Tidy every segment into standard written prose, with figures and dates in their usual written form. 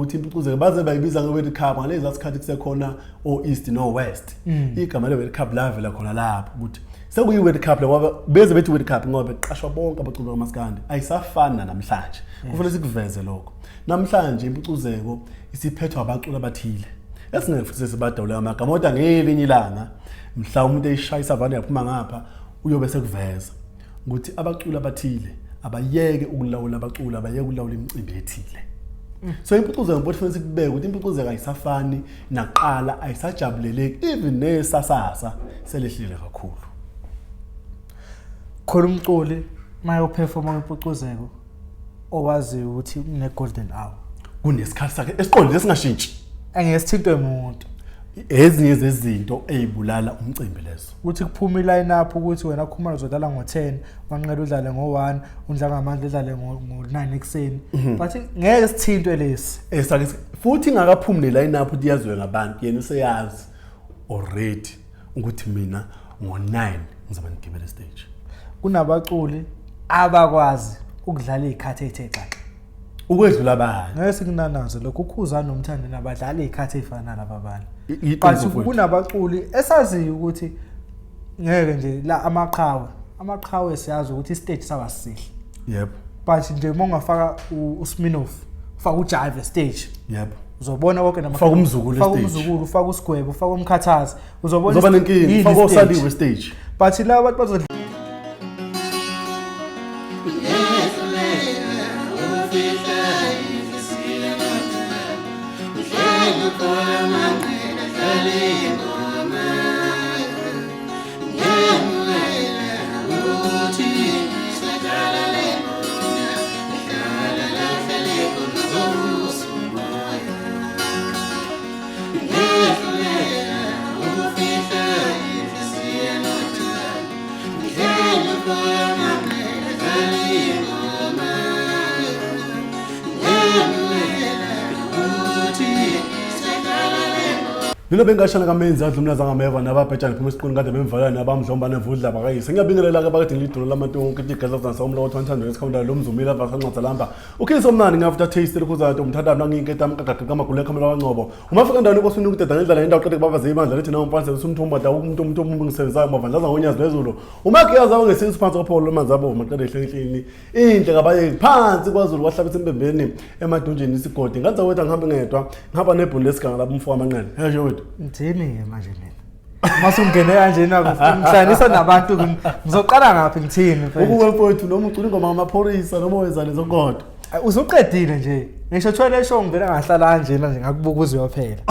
ukuthi impucuzeko baze bayibiza nge-World Cup ngalezi sikhathi kusekhona o-East no-West. Igama le-World Cup lavela khona lapho ukuthi sekuyi-World Cup ngoba beze bethi World Cup ngoba beqashwa bonke abaculi bakaMaskandi ayisafana namhlanje. Kufanele sikuveze lokho. Namhlanje impucuzeko isiphethwa abaculi abathile. Esingeke futhi sibadawula amagama kodwa ngelinye ilanga mhla umuntu eyishayisa avane yaphuma ngapha uyobe sekuveza ukuthi abaculi abathile abayeke ukulawula abaculi abayeke ukulawula imicimbi ethile. So impucuzeko mfowethu kufanele sikubeke ukuthi impucuzeko ayisafani naqala ayisajabuleleki even nesasasa selehlile kakhulu. Khona umculi mayoperforma impucuzeko owazi ukuthi une golden hour kunesikhathi sakhe esiqondile esingashintshi angesithintwe umuntu. Ezinye zezinto ezibulala umcimbi lezo Uthi kuphuma iline up ukuthi wena Khumalo uzodlala ngo10 wanqela udlale ngo1 undla ngamandla udlale ngo9 ekseni but ngeke sithintwe lesi esake futhi ngakaphumi ne line up uyaziwe ngabantu yena useyazi already ukuthi mina ngo9 ngizoba ngigibele stage. Kunabaculi abakwazi ukudlala izikhathi ezithe xaxa ukwedlula abanye ngeke sikunanazo lokho ukhuzana nomthando nabadlala izikhathi ezifana nalabo abanye. But kunabaculi esaziyo ukuthi ngeke nje la amaqhawe siyazi ukuthi istage sawasihle. Yep. But nje mongafaka uSminoff ufaka uJive stage. Yep. Uzobona konke ufaka umzukulu stage. Ufaka umzukulu, ufaka uSgwebo, ufaka umkhathazi. Uzoba nenkingi, ufaka osaliwe stage. But la abantu bazo Mina bengashana kamenzi adla umnaza ngameva nababhejana phuma esiqoni kade bemvalana nabamdlomba nevudla bakayise. Ngiyabingelela ke bakade ngilidolo lamanto ukuthi igaza zansa umlo wa200 esikhawunda lo mzumila vasanqatha lamba. Ukhisa omnani ngafter taste lokuzatho umthandana nanginketa amqaqaqa kamagule kamela kaNcobo. Umafika endaweni kwasifuna ukudeda ngendlela indawo qede babaze ibandla lethi nawo mpanse usumthomba da umuntu ngisebenzayo mavandlaza ngonyazi lezulu. Umakhe yazawo ngesinsi phansi kopolo manzabo maqede ehlenhleni. Inhle ngabaye phansi kwaZulu kwahlabisa empembeni emadunjini isigodi. Nganza wethu ngihambe ngedwa ngihamba nebhulu lesiganga lapho umfo wamanqane. Hesho Mthini manje mina. Masungene kanje ngihlanganisa nabantu ngizoqala ngapi ngithini mfethu. Ukuwe mfethu noma ucula ingoma ngamaphorisa noma wenza lezo ngodwa. Uzoqedile nje. Ngisho thwele show ngivela ngahlala kanjena nje ngakubukuza uyophela.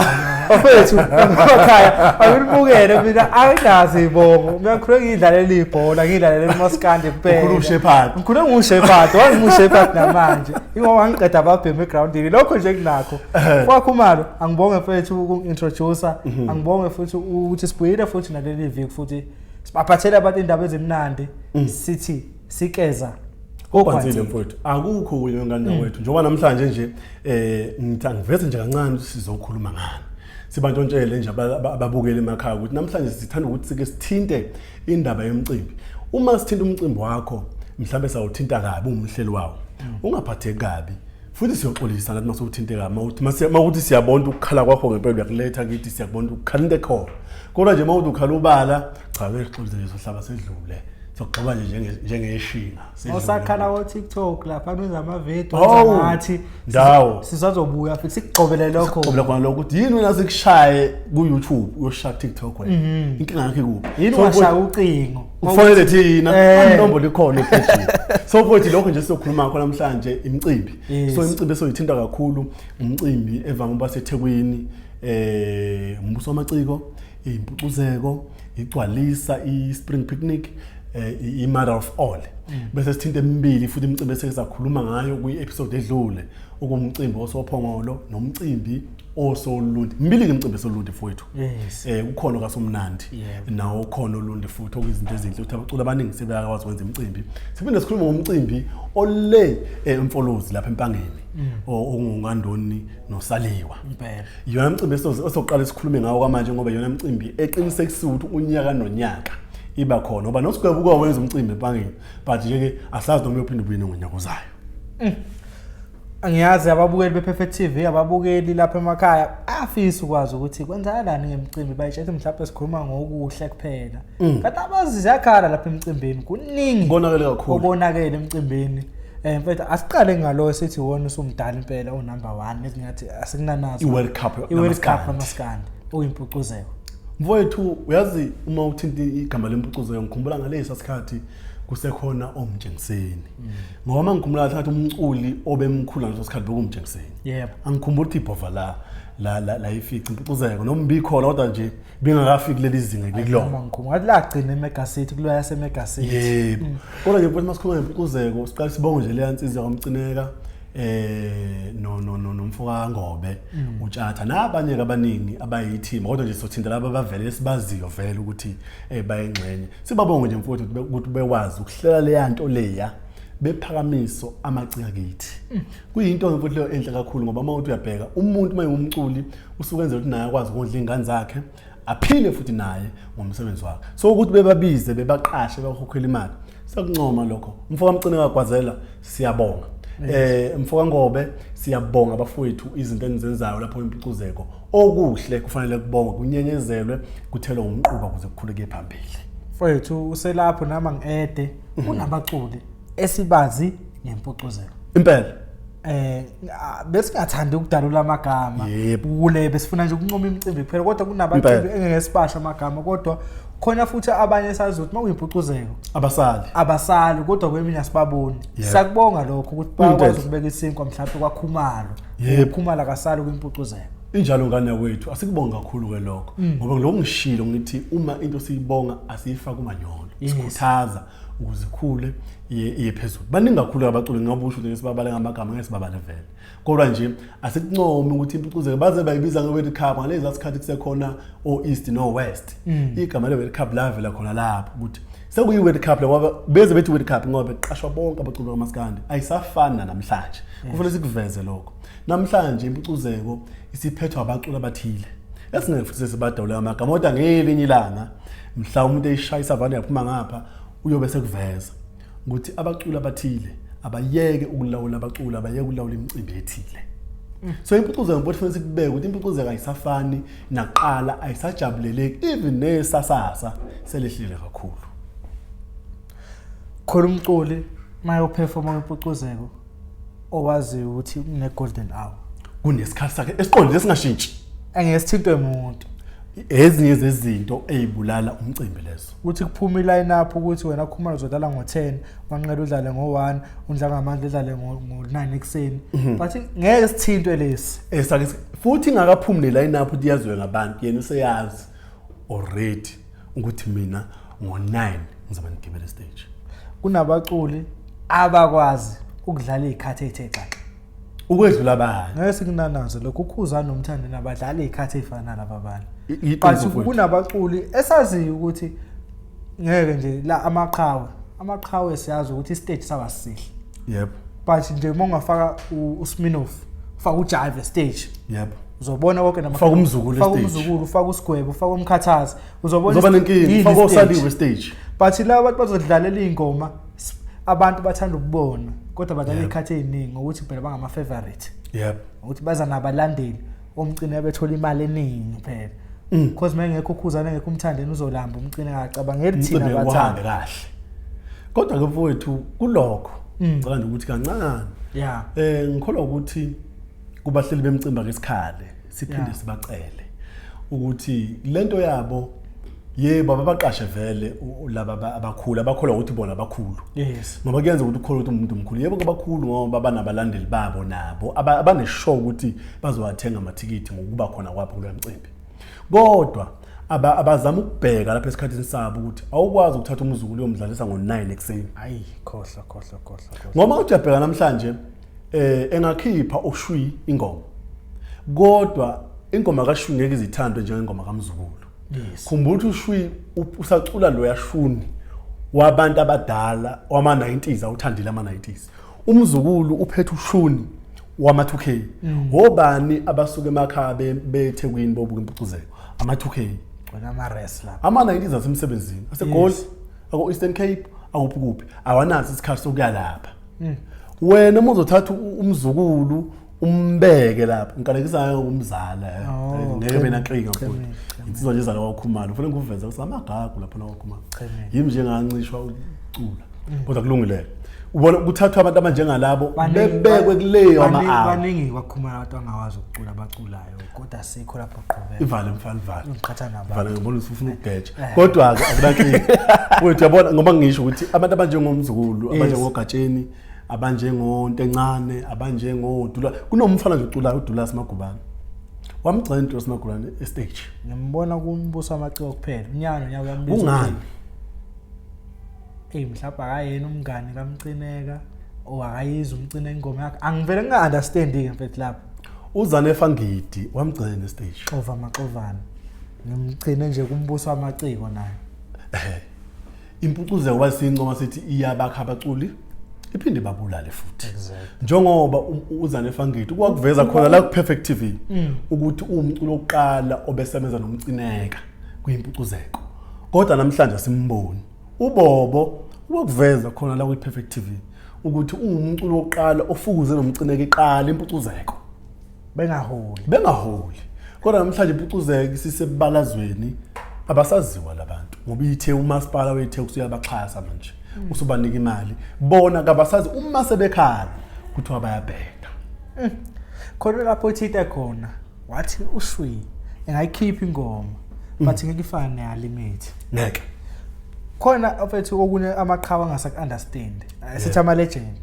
Mfethu ekhaya angilibukele mina ayingazi ibongo. Ngiyakhuleka ngidlalela ibhola ngidlalela eMaskandi kuphela. Ukhulu uShepherd. Ngikhule nguShepherd, wangiShepherd namanje. Ingoba wangiqeda ababhemi egroundini. Lokho nje kunakho. Kwakhumalo angibonge mfethu ukungintroducer. Angibonge futhi ukuthi sibuyile futhi naleli viki futhi sibaphathele abantu indaba ezimnandi. Sithi Sikleza. Kogwansile mfowethu akukho kuyo ngane wethu njengoba namhlanje nje ngithi angiveze nje kancane ukuthi sizokhuluma ngani sibantontshele nje ababukeli emakhaya ukuthi namhlanje sithanda ukuthi sike sithinte indaba yomcimbi. Uma sithinta umcimbi wakho mhlambe sawuthinta kabi umhleli wawo ungaphatheki kabi futhi siyoxolisa nathi masewuthinte kabi mawuthi siyabona ukukhala kwakho ngempela uyakuletha kithi siyabona ukukhala into ekhona kodwa nje mawuthi ukhala ubala cha bexolisa nje sohlaba sedlule sokuxoba nje njengeshinga osakhala ku TikTok lapha kwenza ama video ngathi ndawo sizazobuya futhi sikugqobele lokho sikugqobele khona lokho ukuthi yini wena sikushaye ku YouTube uyosha TikTok wena inkinga yakhe kuphi yini washaya ucingo ufanele thina inombolo ikhona ephezulu so futhi lokho nje sizokhuluma ngakho namhlanje imicimbi so imicimbi esoyithinta kakhulu umcimbi evanga uba seThekwini umbuso wamaciko impucuzeko igcwalisa ispring picnic i-mother of all bese sithinte emibili futhi imicimbi esesakhuluma ngayo kwi-episode edlule okumcimbi osophongolo nomcimbi osolundi mbili imicimbi esolundi mfowethu ukhona kaSomnandi nawo ukhona olundi futhi okuyizinto ezinhle ukuthi abaculi abaningi sebeyakwazi ukwenza imicimbi siphinde sikhuluma ngomcimbi ole emfolozi lapha empangeni ongungandoni nosaliwa impela yona imicimbi esoqala sikhulume ngawo kwamanje ngoba yona imicimbi eqinisekisa ukuthi unyaka nonyaka iba khona ngoba noSigwebo ukwenza umcimbi empangeni but nje ke asazi noma uyophinde ubuye ngonyaka ozayo. Angiyazi ababukeli bePerfect TV ababukeli lapha emakhaya afisa ukwazi ukuthi kwenzakalani ngemicimbi bayitshela mhlawumbe sikhuluma ngokuhle kuphela kanti abazizakhala lapha emicimbini kuningi konakele kakhulu obonakele emicimbini mfethu asiqale ngalo sithi wona usumdala impela unumber 1 ezingathi asikunanazo iWorld Cup amaskandi oyimpucuzeko mfowethu uyazi uma uthinta igama lempucuzeko ngikhumbula ngalesa sikhathi kusekhona omjengiseni ngoba ngikhumbula ukuthi umculi obemkhulu ngaleso sikhathi bekumjengiseni yebo angikhumbula ukuthi ibhova la ifica impucuzeko noma bikhona kodwa nje bengakafiki leli zinga kulona ngikhumbula lagcina eMegasity kulo yase Megasity yebo kodwa nje mfowethu masikhuluma ngempucuzeko siqala sibonge nje le yansizwa kamcineka nomfoka Ngobe utshatha nabanye abaningi abayithima kodwa nje sothinta laba abavele sibaziyo vele ukuthi bayengxenye sibabonge nje mfowethu ukuthi bewazi ukuhlela le yanto leya bephakamiso amacika kithi kuyinto mfowethu leyo enhle kakhulu ngoba mawuthi uyabheka umuntu mayengumculi usukenza ukuthi naye akwazi ukondla ingane zakhe aphile futhi naye ngomsebenzi wakhe so ukuthi bebabize bebaqashe bakhokhela imali siyakuncoma lokho umfoka Mcineka Gwazela siyabonga mfoka Ngobe siyabonga abafowethu izinto enizenzayo lapho impucuzeko okuhle kufanele kubongwe kunyenyezelwe kuthelwe umquba kuze kukhuleke phambili mfowethu uselapho nama ngiede kunabaculi esibazi ngempucuzeko impela besingathandi ukudalula amagama kule besifuna nje ukuncoma imicimbi kuphela kodwa kunabaculi engesipasha amagama kodwa khona futhi abanye sazi ukuthi makuyimpucuzeko abasali kodwa kweminye asibaboni sakubonga lokho ukuthi bakwazi ukubeka isinkwa mhlawumbe kwaKhumalo uKhumalo akasali kwimpucuzeko injalo ngane wethu asikubonga kakhulu ke lokho ngoba ngilokungishilo ngithi uma into siyibonga asiyifaka umanyolo sikhuthaza ukuze ikhule iye phezulu baningi kakhulu abaculi ngabusho ukuthi sibabale ngamagama ngesibabale vele kodwa nje asikuncome ukuthi impucuzeko baze bayibiza ngeWorld Cup ngalezi asikhathi kusekhona oEast no West igama leWorld Cup lavela khona lapho ukuthi sekuyiWorld Cup ngoba beze bethi World Cup ngoba beqashwa bonke abaculi bamaskandi ayisafana namhlanje kufanele sikuveze lokho namhlanje impucuzeko isiphethwa abaculi abathile esingeke futhi sibadawula amagama kodwa ngelinye ilanga mhla umuntu eyishayisa vane yaphuma ngapha uyobe sekuveza ukuthi abaculi abathile abayeke ukulawula abaculi abayeke ukulawula imicimbi ethile so impucuzeko mfowethu kufanele sikubeke ukuthi impucuzeko ayisafani naqala ayisajabuleleki even nesasasa selehlile kakhulu khona umculi mayoperforma impucuzeko owazi ukuthi une golden hour kunesikhathi sakhe esiqondile singashintshi angesithintwe umuntu ezinye zezinto ezibulala umcimbi lezo uthi kuphuma iline up ukuthi wena Khumalo uzodlala ngo10 manqela udlale ngo1 undlangamandla udlale ngo9 ekseni but ngeke sithintwe lesi esake futhi ngakaphumi line up uyaziwe ngabantu yena useyazi already ukuthi mina ngo9 ngizoba ngigibele stage kunabaculi abakwazi ukudlala izikhathi ezithe xaxa ukwedlula abanye ngeke sikunanazo lokho ukhuzana nomthando nabadlala izikhathi ezifana nalabo abanye but kunabaculi esaziyo ukuthi ngeke nje la amaqhawe siyazi ukuthi istage sabasihle yebo but nje mongafaka uSminoff ufaka uJive stage yebo uzobona konke namafaka umzukulu stage ufaka uSgwebo ufaka umkhathazi uzobona inkingi ufaka osaliwe stage but la abantu bazodlalela ingoma abantu bathanda ukubona kodwa badlala izikhathi eziningi ngokuthi phela bangama favorite yebo ukuthi baza nabalandeli omcine bethola imali eningi phela because mengekho ukhuzana ngekho umthandeni uzolamba umcine akacabangeli thina bathanda kahle kodwa ke mfowethu kulokho ngicela nje ukuthi kancane ngikholwa ukuthi kubahleli bemicimbi ngesikhale siphinde sibacele ukuthi lento yabo yebo abaqashe vele laba abakhulu abakholwa ukuthi bona abakhulu ngoba kuyenza ukuthi ukholwa ukuthi umuntu omkhulu yebo abakhulu ngoba banabalandeli babo nabo abaneshow ukuthi bazowathenga amathikithi ngokuba khona kwapho kulo mcimbi kodwa abazama ukubheka lapha esikhathini sabo ukuthi awukwazi ukuthatha umzukulu yomdlalisa ngo9 ekseni hayi khohla ngoba uthi uyabheka namhlanje engakhipha oshwi ingoma kodwa ingoma kaShwi ngeke izithandwe njengengoma kaMzukulu khumbula ukuthi uShwi usacula lo yashuni wabantu abadala wama90s awuthandile ama90s umzukulu uphethe ushuni wama2K obani abasuka emakhaya beThekwini bobuka impucuzeko ama2K wena ama wrestler ama90s asemsebenzini aseGoli ako Eastern Cape akuphi awanazi isikhathi sokuya lapha wena uzothatha umzukulu umbeke lapho ngikalekisa umzala ngeke bena nkinga futhi insizwa nje izala wakhumalo kufanele nguveze usamagagu lapho nawakhumalo yimi nje ngancishwa ucula kodwa kulungile ubona kuthathwa abantu abanjengalabo bebekwe kuleyo baningi kwakhumala abantu angawazi ukucula abaculayo kodwa sikho lapho qhubeka ivale mfana ivale ngiqhatha nabo vale ngibona ufuna ukugeja kodwa ke akunankinga wethu yabona ngoba ngisho ukuthi abantu abanjengomzukulu abanjengogatsheni abanjengonto encane abanjengodula kunomfana nje uculayo uDulas Magubane wamgcina uDulas Magubane estage ngiyambona kumbuso amaciko kuphela unyano uyambiza ungani mhlawumbe akayena umngani kamcineka akayizi umcina ingoma yakhe angivele nginga-understandi-ke mfethu lapho uZanefa Ngidi wamgcina estage maxovana ngimgcine nje kumbuso amaciko naye impucuzeko wasingoma sithi iyabakha abaculi iphinde babulale futhi njengoba uZanefa Ngidi kwakuveza khona la ku Perfect TV ukuthi umculo oqala obesebenza nomcineka kuyimpucuzeko kodwa namhlanje simboni uBobo wakuveza khona la ku Perfect TV ukuthi umculo oqala ofukuze nomcineka iqala impucuzeko bengaholi kodwa namhlanje impucuzeko isisebalazweni abasaziwa labantu ngoba ithe umasipala wethe usuyabaxhasa manje usubanika imali bona kabasazi uma sebekhala ukuthi wabayabheka khona lapho uthita khona wathi ushwi engayikhipha ingoma but ngeke ifane neyalimate ngeke khona afethu okunye amaqhawe angasaku-understand sithi ama-legend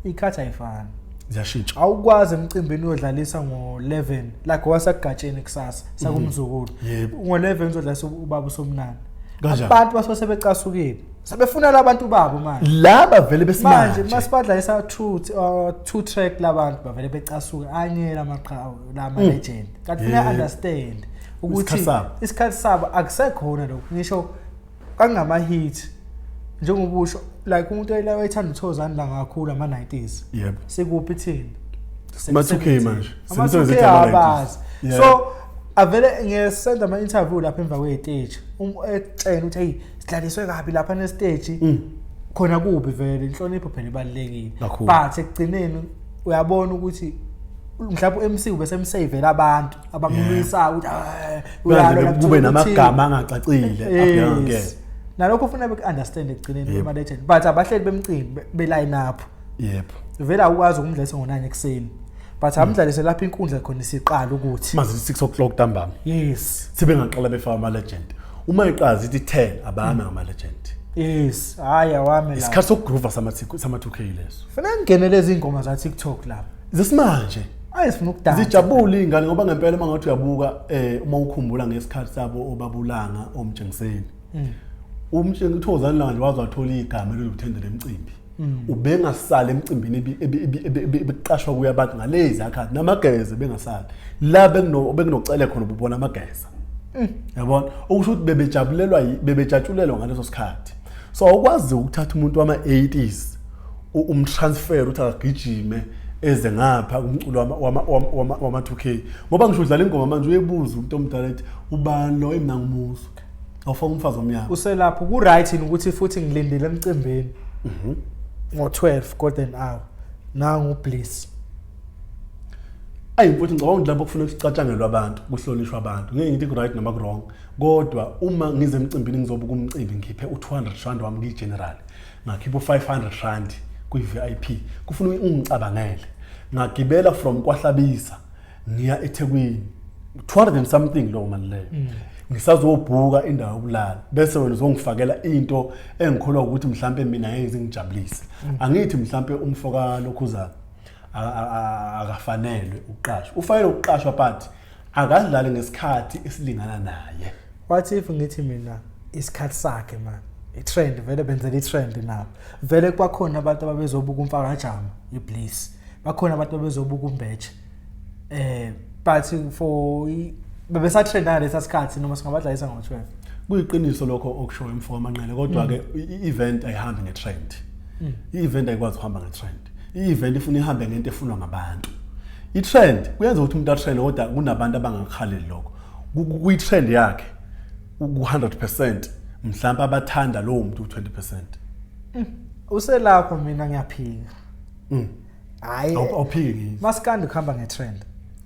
ikhathi ayifani ziyashintsha awukwazi emcimbini uyodlalisa ngo-11 like wasakugatsheni kusasa sakumzukulu ngo-11 uzodlalisa ubaba usomnani abantu basuke sebecasukile sebefuna abantu babo manje laba vele besimanje manje masibadlalisa two track labantu bavele becasuka anyela amaqhawe lama-legend kanti funa understand ukuthi isikhathi sabo akusekhona lokho ngisho kangama-hit njengobusho like umuntu ethanda uThozani la kakhulu ama-90s sikuphi thina ama-2K manje ama-2K so avele ngisenza ama-interview lapha emva kwestage etshela ukuthi hey sidlaliswe kabi lapha nestage khona kubi vele inhlonipho phela ibalekile but ekugcineni uyabona ukuthi mhlawumbe uMC ubesemsavela abantu abamlwisayo ukuthi kube namagama angacacile abheke nalokho ufuna beku-understand ekugcineni ama-legend but abahleli bemcimbi be-line up vele awukwazi ukumdlalisa ngo-9 ekuseni but amdlalise lapho inkundla khona isiqala ukuthi mazi 6 o'clock ntambama sebengaqala befaka ama-legend uma iqazi ithi 10 abami ngama-legend hayi awami la isikhathi sokugroova sama-2K leso fanele ngene lezi ingoma za TikTok lapho zesimanje sifuna ukudansa zijabule ingane ngoba ngempela mangathi uyabuka uma ukhumbula ngesikhathi sabo obabulanga omjengiseni uThozani la nje wazi wathola igama lokuthendela emcimbi ubengasala emcimbini ebeqashwa kuya abantu ngalezi akhathi namageze bengasala la bekunocele khona ubona amageza yabona okusho ukuthi bebejatshulelwa ngaleso sikhathi so awukwazi ukuthatha umuntu wama-80s umtransfer uthi akagijime eze ngapha umculo wama-2K ngoba ngisho udlala ingoma manje uyebuza umuntu omdala ethi ubani lo mina ngimuso awufaka umfazi omnyama uselapho ku-right ukuthi futhi ngilindile emcimbini ngo-12 golden hour nangu-bliss mfowethu ngicabanga ukuthi lapho kufanele kucatshangelwe abantu kuhlonishwa abantu ngeke ngithi ku-right noma ku-wrong kodwa uma ngize emcimbini ngizobuka umcimbi ngikhiphe u-200 wami kuyi-general ngakhipha u-500 kuyi-VIP kufuna ungicabangele ngagibela from kwaHlabisa ngiya eThekwini 200 and something lo mali leyo ngisazobhuka indawo yokulala bese wena uzongifakela into engikholwa ukuthi mhlambe mina ngeke ngijabulise angithi mhlambe umfoka lokhuzana akafanelwe uqashwa ufanele uqashwa but akadlali ngesikhathi esilingana naye what if ngithi mina isikhathi sakhe man i-trend vele benzela i-trend nawo vele kwakhona abantu ababezobuka umfakajama ibliss bakhona abantu ababezobuka umbethe but for bebesatrend ngalesa sikhathi noma singabadlalisa ngo-12 kuyiqiniso lokho okushoyo emfoka amanqele kodwa ke i-event ayihambi nge-trend i-event ayikwazi ukuhamba nge-trend i-event ifuna ihambe ngento efunwa ngabantu i-trend kuyenza ukuthi umuntu atrend kodwa kunabantu abangakhaleli lokho kuyi-trend yakhe ku-100% mhlawumbe abathanda lowo muntu u-20%. Uselapho mina ngiyaphika Hayi awuphiki maskandi kuhamba ngetrend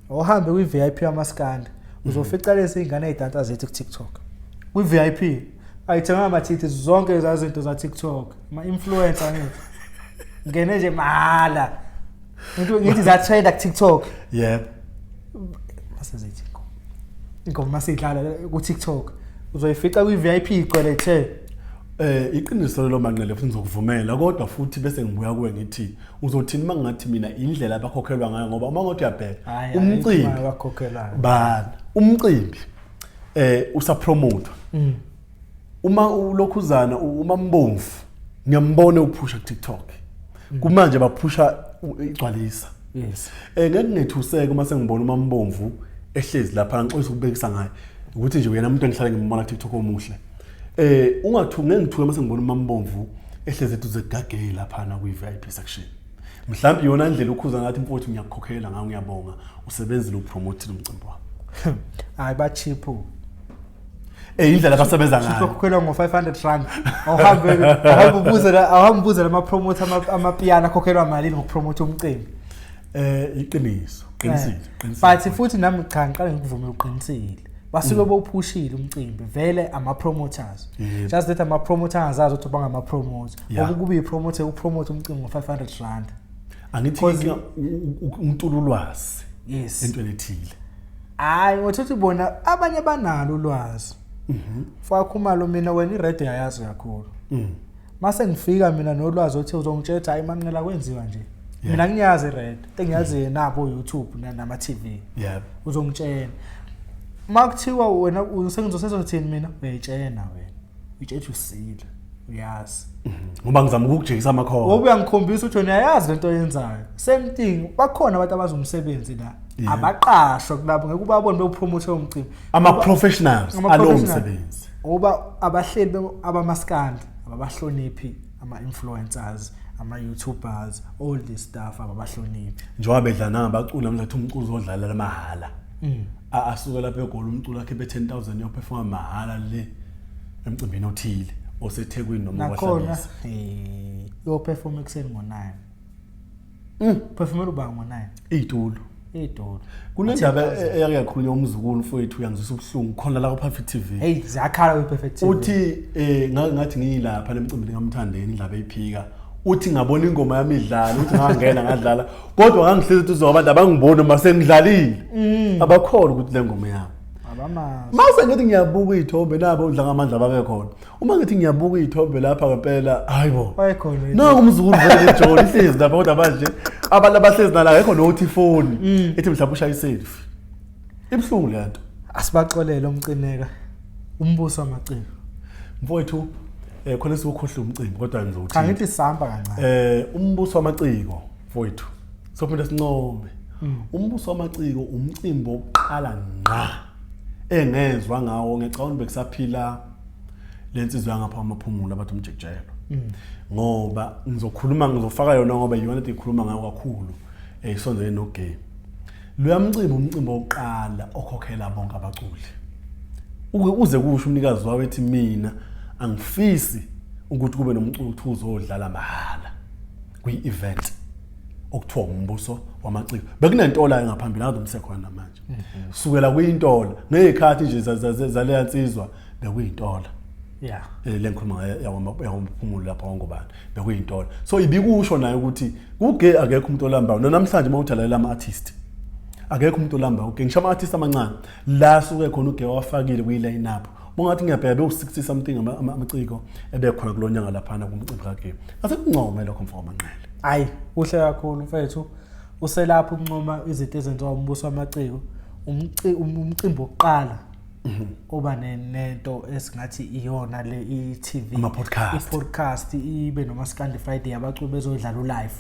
uhambe kwi VIP yamaskandi uzofica lezi ingane ezidanta zethu ku TikTok kwi VIP ayithenga amathithi zonke ezazinto za TikTok ama influencer ngene nje mahala into ngithi za trend ku TikTok yep asazithi ingoma sidlala ku TikTok uzoyifica kwi VIP igcwelethe iqiniso lo manqele futhi ngizokuvumela kodwa futhi bese ngibuya kuwe ngithi uzothini mangathi mina indlela abakhokhelwa ngayo ngoba uma ngothi uyabheka umcimbi abakhokhelayo bana umcimbi usapromote uma ulokhuzana uma mbomvu ngiyambone uphusha ku TikTok kumanje baphusha igcwalisa yes ngeke ngethuseke uma sengibona uma mbomvu ehlezi lapha ngixolisa ukubekisa ngayo ukuthi nje uyena umuntu engihlale ngimbona ku TikTok omuhle ungathuke ngithuke mase ngibona umambomvu ehleze eduze gagele lapha na kwi VIP section mhlawumbe yona indlela ukhuza ngathi mfowethu ngiyakukhokhela ngawo ngiyabonga usebenzile ukupromote umcimbi wami hayi ba cheap indlela abasebenza ngayo ukhokhela ngo 500 rand awuhambuze lama promoter amapiano akhokhelwa malini ngokupromote umcimbi iqiniso qinisile but futhi nami cha ngiqale ngikuvumela uqinisile basuke bophushile umcimbi vele ama promoters just that ama promoters azazi ukuthi bangama promoter okukuba ipromoter upromote umcimbi ngo500 rand angithi umtululwazi yes entweni ethile hayi ngokuthi bona abanye banalo ulwazi fakhumalo mina wena ired yayazi kakhulu mase ngifika mina nolwazi othi uzongitshela hayi manqela kwenziwa nje mina ngiyazi ired engiyazi nabo YouTube nama TV yep uzongitshela makuthiwa wena usengizosezothini mina uyayitshena wena utshethe usile uyazi ngoba ngizama ukukujekisa amakhono ngoba uyangikhombisa ukuthi wena uyazi lento oyenzayo same thing bakhona abantu abazomsebenzi la abaqashwa kulabo ngeke ubabone bepromote umcimbi ama professionals alomsebenzi oba abahleli abamaskandi ababahloniphi ama influencers ama YouTubers all this stuff ababahloniphi njengoba bedlana ngabacula mhlathi umculo odlala lamahala asuke lapha egoli umculo wakhe be10,000 yoperforma mahala le emcimbini othile oseThekwini noma wahlabisa yo perform ekseni ngo9 performela uba ngo9 itulo kunendaba eyake yakhulunywa umzukulu mfowethu uyangizisa ubuhlungu khona la ku Perfect TV hey zakhala ku Perfect TV uthi ngathi ngiyilapha lemcimbini ngamthandeni indaba eyiphika uthi ngabona ingoma yami idlala uthi ngangena ngadlala kodwa ngangihlezi ukuthi uzoba abantu abangibona mase ngidlalile abakhona ukuthi le ngoma yami abamazi mase ngithi ngiyabuka izithombe nabo udla ngamandla ababe khona uma ngithi ngiyabuka izithombe lapha ngempela hayibo bayikhona nangu umzukulu vele John ihlezi lapha kodwa manje abantu abahlezi nala akekho nokuthi ifoni ethi mhlawumbe ushaya iselfie ibhlungu lento asibaxolele umcineka umbuso wamaciko mfowethu khona sikukhohle umcimbi kodwa ngizothi angithi sihamba kancane umbuso wamaciko mfowethu sophinda sincome umbuso wamaciko umcimbi oqala ngqa engezwe ngawo ngecawuni bekusaphila lensizwe yangapha amaphumulo abathi umjekjelo ngoba ngizofaka yona ngoba yona into ikhuluma ngayo kakhulu isonzele no game lo yamcimbi umcimbi oqala okhokhela bonke abaculi uze kusho umnikazi wawo ethi mina angifisi ukuthi kube nomculo uthuzo odlala mahala kwi event okuthiwa umbuso wamaciko bekunentola ngaphambili ngazomsekhona manje sukela kuyintola ngezikhathi nje zaleya nsizwa bekuyintola yeah lenkhuluma yawamaphumulo lapha ngobani bekuyintola so ibikusho naye ukuthi kuge akekho umuntu olambayo namhlanje mawuthalela ama artist akekho umuntu olambayo ngisho ama artist amancane la suke khona uge wafakile kwi line up bongathi ngiyabheka be60 something amaciko ebekhona kulonyanga lapha na kumcimbi kake asekuncome lokho mfoko manqele hayi uhle kakhulu mfethu uselapha ukunqoma izinto ezenziwa umbuso wamaciko umcimbi oqala oba nento esingathi iyona le iTV i-podcast ibe noma Scandi Friday abaculi bezodlala live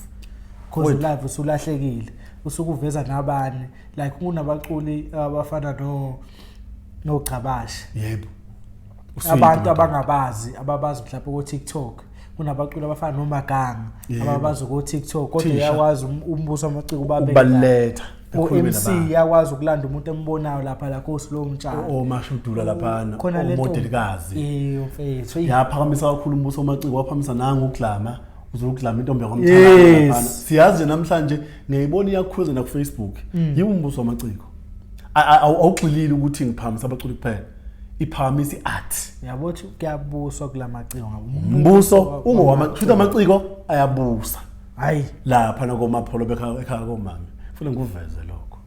cause live usulahlekile usukuveza nabani like kunabaculi abafana no Gcabashi yebo abantu abangabazi ababazi mhlawumbe ku TikTok kunabaculi abafana noMaganga ababazi ku TikTok kodwa yawazi umbuso wamaciko ubaletha MC yakwazi ukulanda umuntu embonayo lapha la ko slow mtshalo omashudula lapha omodelikazi mfethu yaphakamisa kakhulu umbuso wamaciko waphamisa nanga uGlama uzoklama intombi yakwamthanda lapha siyazi namhlanje ngiyibona iyakhuza na ku Facebook yiwo umbuso wamaciko awugxilile ukuthi ngiphamisa abaculi kuphela iphamisa iart yabothi kuyabuswa kulamaciko umbuso ungowamaciko amaciko ayabusa hayi lapha nakomapholo ekhaya komama ufuna ngiveze lokho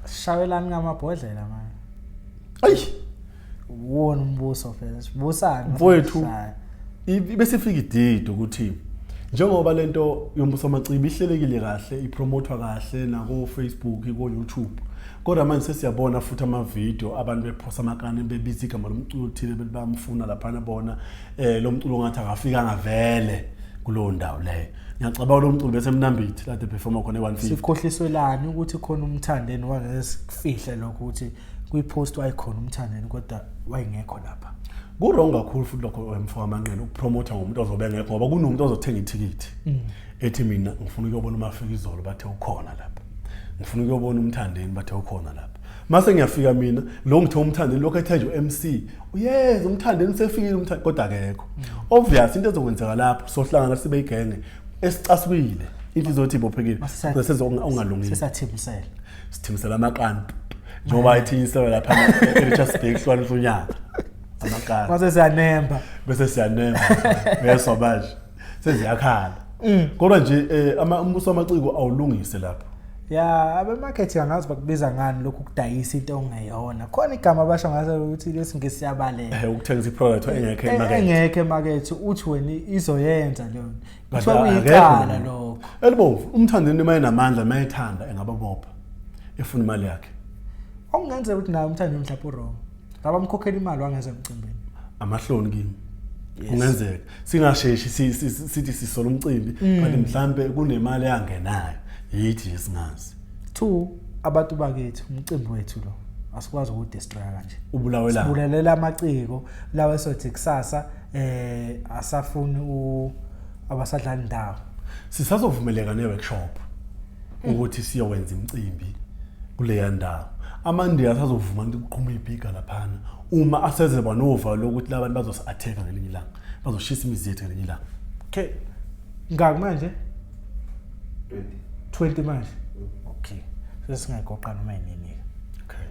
shawelani ngamabhodlela manje ayi wona umbuso phela sibusana mfowethu bese ifika idido ukuthi njengoba lento yombuso wamaciko ihlelekile kahle ipromothwa kahle na ku Facebook ku YouTube kodwa manje sesiyabona futhi ama video abantu bephosa amakani bebiza igama lomculo uthile bamfuna lapha bona lo mculo ngathi akafika ngavele kulowo ndawo leyo ngiyacabanga lo mculo bese emnambithi la performa khona e150 sikhohliselana ukuthi khona umthandeni wangesifihle lokho ukuthi kuyipost wayikhona umthandeni kodwa wayengekho lapha kurong kakhulu futhi lokho wemfaka amanqele ukupromotha ngomuntu ozobe ngekho ngoba kunomuntu ozothenga ithikithi ethi mina ngifuna ukuyobona uMafikizolo bathe ukhona lapha ngifuna ukuyobona umthandeni bathe ukhona lapha mase ngiyafika mina lo ngithe umthandeni lokho ethenje uMC uyeza umthandeni usefikile umthandeni kodwa akekho obvious into ezokwenzeka lapho sohlangana sibe igenge esicasukile into izothi ibophekile bese ungalungile sithimisela amaqani njengoba ithiyisela lapha eRichards Bay hlwana unyaka amaqani mase siyanemba bese siyanemba bese manje seziyakhala kodwa nje umbuso wamaciko awulungise lapho ya abemarket angazi bakubiza ngani lokhu kudayisa into ongayona khona igama basho ngaso ukuthi lesi ngesiyabalela ukuthengisa iproduct engekho emarket uthi wena izoyenza leyo kuthiwa kuyikhala lokho elibomvu umthandeni mayinamandla mayithanda engababopha efuna imali yakhe okungenza ukuthi naye umthandeni mhlawumbe wrong ngaba mkhokhela imali wangeze emcimbini amahloni kimi kungenzeka singasheshi sithi sisola umcimbi kanti mhlambe kunemali yangenayo yithi singazi 2 abantu bakethu umcimbi wethu lo asikwazi ukudestroy kanje ubulawela sibulelela amaciko lawa esothi kusasa asafuni abasadlala indawo sisazovumeleka ne-workshop ukuthi siyowenza imicimbi kuleya ndawo amandi asazovuma ukuqhuma ibhiga laphana uma aseze banova lokuthi labantu bazosi-attack ngelinye ilanga bazoshisa imizi yethu ngelinye ilanga okay ngaki manje 20 manje okay sesingayigoqa noma yini okay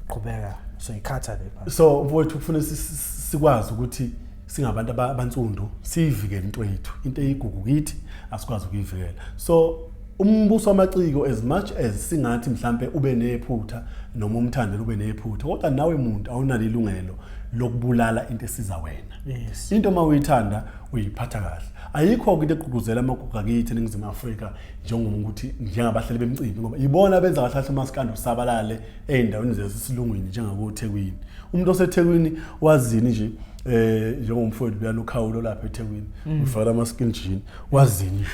qhubeka so ikhatha le so mfowethu kufanele sikwazi ukuthi singabantu abansundu siyivikele into yethu into eyigugu kithi asikwazi ukuyivikela so umbuso wamaciko as much as singathi mhlambe ube nephutha noma umthandelo ube nephutha kodwa nawe umuntu awunalo ilungelo lokubulala into esiza wena into mawuyithanda uyiphatha kahle ayikho into eqhubuzela amagugu akithi eNingizimu Afrika njengomuntu ukuthi njengabahlali bemicimbi ngoba ibona benza kahle amaskando sabalale eindaweni zesilungwini njengakoThekwini umuntu oseThekwini wazini nje njengomfowethu buyana ukhawulo lapha eThekwini ufaka ama-skin jean wazini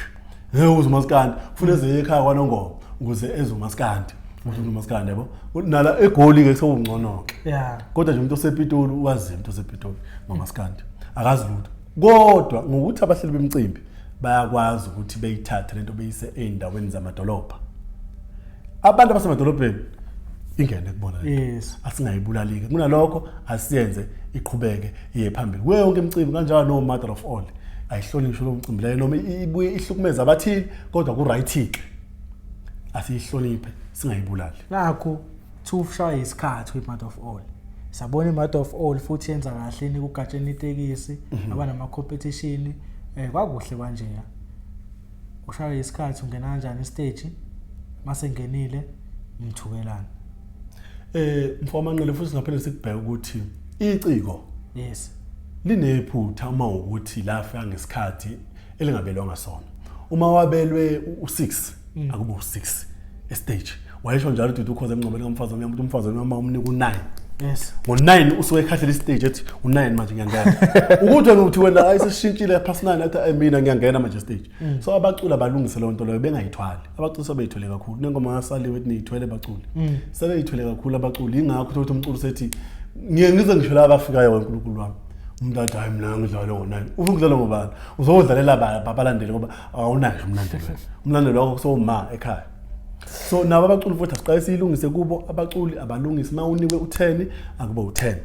uzumaskandi ufuna eze ekhaya kwaNongoma ukuze ezumaskandi umaskandi yabo nala egoli ke sekungcono ke kodwa nje umuntu osepitoli wazi umuntu osepitoli mamaskandi akazi lutho kodwa ngokuthi abahleli bemicimbi bayakwazi ukuthi beyithathe lento beyise eindaweni zamadolobha abantu abasemadolobheni ingene kubona lento asingayibulalike kunalokho asiyenze iqhubeke iye phambili kuyo yonke imicimbi kanjalo no matter of all ayihlonishwe lo mcimbi leyo noma ibuye ihlukumeza abathili kodwa ku right asiyihloniphe singayibulali nakho thufsha isikhathi with matter of all sabona matter of all futhi yenza kahle ni kugatsheni itekisi abanama competition kwakuhle kanje ya ushaya isikhathi ungena kanjani stage mase ngenile umthukelana mfomanqele futhi ngaphela sikubheka ukuthi iciko linephutha uma ukuthi lafa ngesikhathi elingabelwanga sona uma wabelwe u6 akubo u6 estage wayisho njalo ukuthi ukhoze emncomeni kamfazi wami umuntu umfazi wami umnika u9 ngo9 usuke ekhahlela istage ethi u9 manje ngiyangena ukuthi wena uthi wena ayisishintshile personal athi mina ngiyangena manje stage so abaculi abalungise lo nto leyo bengayithwali abaculi sebeyithwele kakhulu nengoma ngasaliwe ethi niyithwele abaculi sebeyithwele kakhulu abaculi ingakho ukuthi umculi sethi ngize ngisho la abafikayo weNkulunkulu wami umuntu athi hayi mina ngidlala ngo9 ufuna ukudlala ngobani uzodlalela abalandeli ngoba awunayo umlandeli wakho kusoma ekhaya so nabo abaculi futhi asiqale siyilungise kubo abaculi abalungisi mawunikwe u10 akuba u10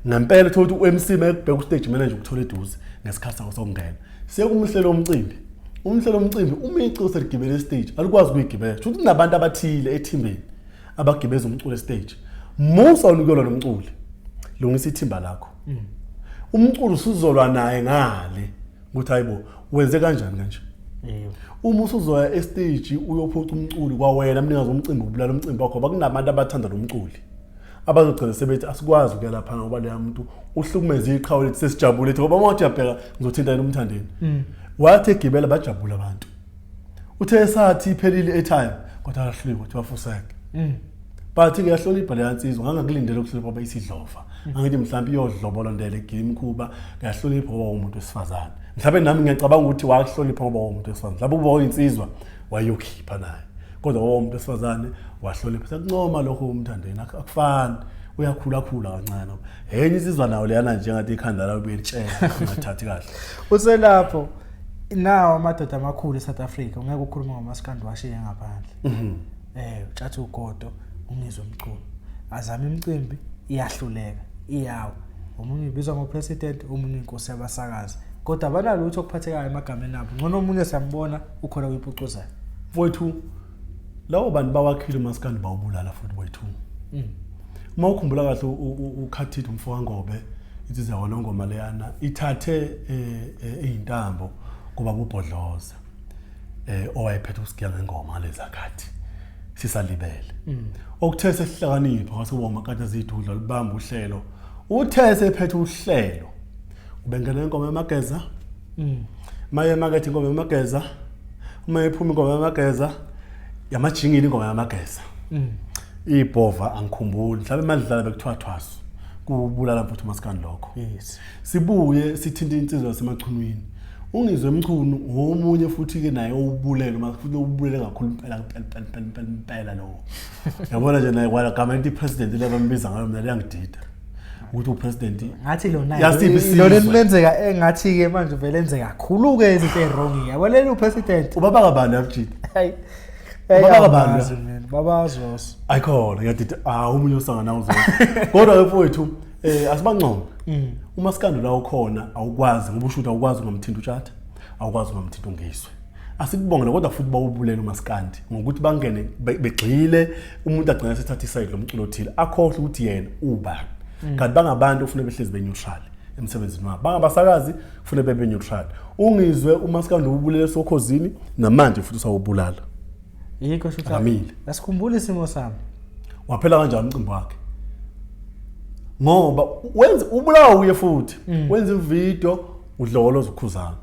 ngempela ukuthi uMC mayekubheka ustage manager ukuthola eduze ngesikhathi sakho sokungena Sekumhlelo umcimbi. Umhlelo umcimbi uma iculo seligibele stage, alikwazi ukuyigibela. Futhi kunabantu abathile ethimeni abagibeza umculo stage. Musa unikelo nomculi. Lungisa ithimba lakho. Umculo usuzolwa naye ngale. Ukuthi hayibo, wenze kanjani kanje? Uma usuzoya stage uyophuca umculi kwawena mningazi umcimbi ubulala umcimbi wakho bakunabantu abathanda lo mculi. Abazogcina sebethi asikwazi ukuya lapha ngoba leya muntu uhlukumeza iqhawe lethi sesijabule ethi ngoba mawuthi yapheka ngizothinta umthandeni. Wathi egibela bajabula abantu. Uthe sathi iphelile etime kodwa akahluli ukuthi bafuseke. Bathi ngiyahlonipha le yansizwa ngangakulindele ukuhlonipha abayisidlova. Angithi mhlawumbe iyodlobolondela egame kuba ngiyahlonipha ngoba umuntu wesifazane. Mhlawumbe nami ngiyacabanga ukuthi wahlonipha ngoba umuntu wesifazane. Mhlawumbe uba uyinsizwa wayokhipha naye. Kodwa ngoba umuntu wesifazane wahlonipha. Sekuncoma lokho umthandeni akufani. Uyakhula kancane. Enye isizwa nawo leyana nje ngathi ikhanda lawo belitshela ungathathi kahle. Uselapho nawo amadoda amakhulu eSouth Africa ungeke ukhuluma ngamaskandi washiye ngaphandle. Utshatha ugodo ungizwe umculo. Azama imicimbi iyahluleka, iyawo. Omunye ubizwa ngopresident, omunye inkosi yabasakazi. Kodwa abanalo ukuthi okuphathekayo emagameni abo. Ngcono omunye siyambona ukhona kuyiphucuzayo. Wethu lawo bantu bawakhile umaskandi bawubulala futhi wethu. Uma ukhumbula kahle ukhathithe umfokangobe insizwa yona ngoma leyana ithathe izintambo kuba kubhodloza owayephethe usigiya ngengoma lezakhathi sisalibele. Okuthe sesihlakanipha kwasekuba umakade zidudla libamba uhlelo. Uthe sephethe uhlelo ubengena ingoma yamageza. Maye market ingoma yamageza. Uma ephuma ingoma yamageza yamajingile ingoma yamageza. Ibhova angikhumbuli mhlawumbe mandlala bekuthiwa thwaso kubulala mfuthu maskandi lokho. Sibuye sithinta insizwa yasemachunwini. Ungizwe emchunu ngomunye futhi ke naye ubulele futhi ubulele kakhulu impela lo. Yabona nje naye kwala gama lithi president lebambiza ngayo mina liyangidida. Ukuthi upresident ngathi lo naye lo lenzeka engathi ke manje vele enzeka kakhulu ke izinto ezwrong. Yabona upresident ubaba kabani abujidi. Hayi. Babazos. Ayikhona ngiyadida umunye usanga nawo zonke. Kodwa mfowethu asibangcono. Umaskandi la ukhona awukwazi ngoba ushuthi awukwazi ngamthinta utshata, awukwazi ngamthinta ungiswe. Asikubongela kodwa futhi bawubulela umaskandi ngokuthi bangene begxile umuntu agcina sethatha iside lomculo othile akhohle ukuthi yena ubani. Kanti bangabantu ufune behlezi beneutral emsebenzini wabo. Bangabasakazi ufune bebe neutral. Ungizwe umaskandi ubulele sokhozini namanje futhi usawubulala. Yikho shuthi asikhumbule isimo sami. Waphela kanjani umcimbi wakhe? Ngoba wenza ubulawa uye futhi wenza ivideo udloloza ukhuzana.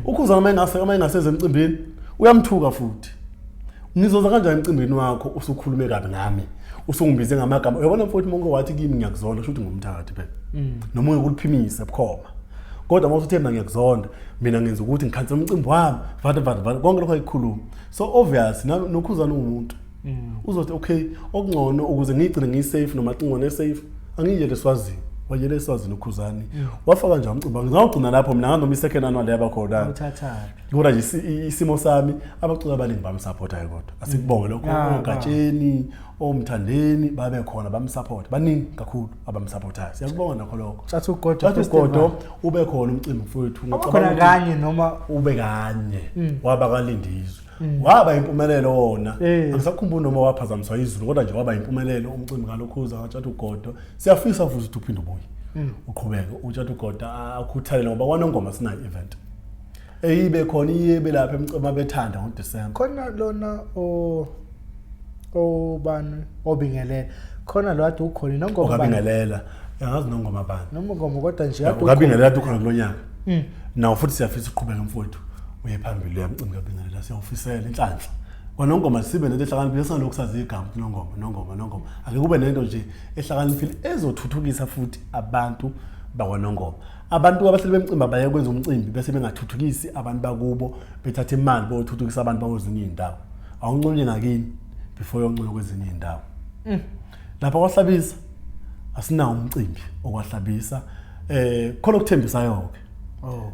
Ukhuzana uma engaseze emcimbini uyamthuka futhi. Ngizoza kanjani emcimbini wakho usukhulume kabi ngami? Usungibize ngamagama. Uyabona mfowethu monke wathi kimi ngiyakuzonda shuthi ngumthakathi phela. Noma ukuliphimise bukhoma. Kodwa uma usuthi mina ngiyakuzonda, mina ngenza ukuthi ngikhansela umcimbi wami, vatha konke lokho ayikhuluma. So obvious nokhuzana umuntu. Uzothi okay, okungcono ukuze ngigcine ngisafe noma ngingone safe, angiyele Swazini. Wayele Swazini ukhuzani. Wafaka nje umcimbi wangu. Ngawugcina lapho mina nganoma isekena nalo yabakhona. Uthatha. Kodwa nje isimo sami abacula abaningi bamsupportayo kodwa. Asikubonge lokho ogatsheni, omthandeni babe khona bamsupport. Baningi kakhulu abamsupportayo. Siyakubonga nakho lokho. Thatha ugodo ube khona umcimbi mfowethu ngicabanga kanye noma ube kanye waba kalindizwe. Waba impumelelo wona. Angisakhumbuli noma waphazamiswa izulu kodwa nje waba impumelelo umcimbi ngalokhuza ngatshatha ugodo. Siyafisa futhi uphinde ubuye. Uqhubeke utshatha ugodo akhuthale ngoba kwanongoma sina event. Eyibe khona iyibe lapha emcima bethanda ngoDisemba. Khona lona bani obingelela. Khona lo ade ukhona nongoma bani. Obingelela. Yangazi nongoma bani. Noma ngoma kodwa nje ade ukabingelela ukhona kulonyaka. Nawo futhi siyafisa uqhubeke mfowethu. Uye phambili uyamcimbi kabingelela siyawufisela inhlanhla. Kwanongoma sibe nento ehlakaniphile esanokho sazi igama nongoma. Ake kube nento nje ehlakaniphile ezothuthukisa futhi abantu bakwanongoma. Abantu abahleli bemcimbi baye kwenza umcimbi bese bengathuthukisi abantu bakubo bethatha imali bothuthukisa abantu bakwezinye indawo. Awunconye nakini before yoncono kwezinye indawo. Lapha kwahlabisa asinawo umcimbi okwahlabisa khona ukuthembisa yonke.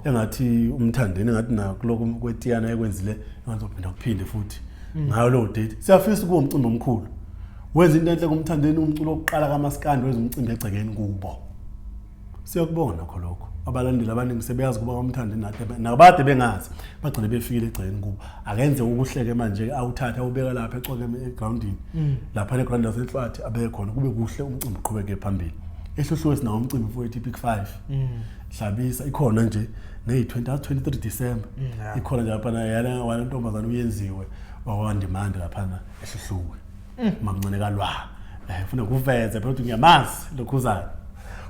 Engathi umthandeni engathi nakuloko kwetiyana ekwenzile engazophinda kuphinde futhi ngayo lo date siyafisa kuba umcimbi omkhulu wenza into enhle kumthandeni umculo oqala kaMaskandi wenza umcimbi egcekeni kubo. Siyakubona nakho lokho abalandeli abaningi sebeyazi kuba umthandi nathi nabade bengazi bagcine befikile egceni kuba akenze ukuhleke manje awuthatha ubeka lapha ecoke egroundini lapha eground yasenhlathi abeke khona kube kuhle umcimbi uqhubeke phambili ehlohlo sinawo umcimbi mfowethu iPick 5 hlabisa ikhona nje nei-23 December ikhona nje lapha yana wanentombazana uyenziwe wawandimande lapha ehlohluwe mamncane kalwa ufuna kuveze phela ngiyamazi lokhuzayo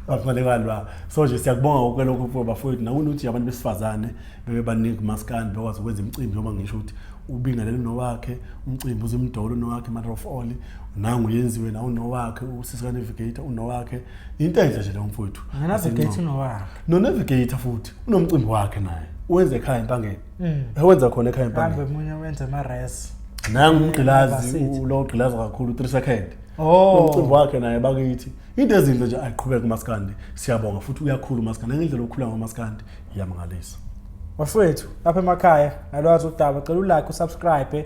bafane kalwa so nje siyakubonga ukwelokho bafowethu nakunothi abantu besifazane bebe baningi maskandi bekwazi ukwenza imicimbi noma ngisho ukuthi ubingelele nowakhe umcimbi uzimdolo nowakhe matter of all nangu yenziwe nawo nowakhe usisika navigator unowakhe into enhle nje lo mfowethu navigator nowakhe no navigator futhi unomcimbi wakhe naye uwenza ekhaya empangeni ewenza khona ekhaya empangeni hambe munye wenza ama res nangu umgqilazi lo gqilaza kakhulu 3 second umcimbi wakhe naye bakithi into ezinhle nje ayiqhubeka uMaskandi siyabonga futhi uyakhula uMaskandi ngendlela okhula ngoMaskandi iyamangalisa bafowethu lapha emakhaya nalwazi udaba cela ulike usubscribe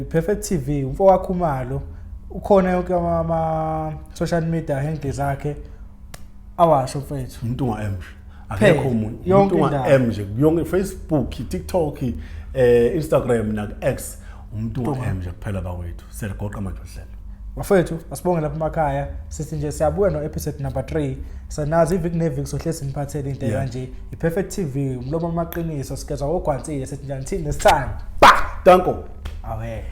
Perfect TV umfowakho Khumalo ukhona yonke ama social media handles zakhe awasho mfowethu umuntu unga-M akekho umuntu unga-M nje yonke Facebook TikTok Instagram na-X umuntu unga-M nje kuphela bawethu seligoqa manje uhlelo bafowethu asibonge lapha emakhaya sithi nje siyabuya no episode number 3 sanazi iviki neviki sohlezi niphathele into kanje iPerfect TV umlomo amaqiniso sigezwa ogwansile sithi njani thina nesithando Danko awe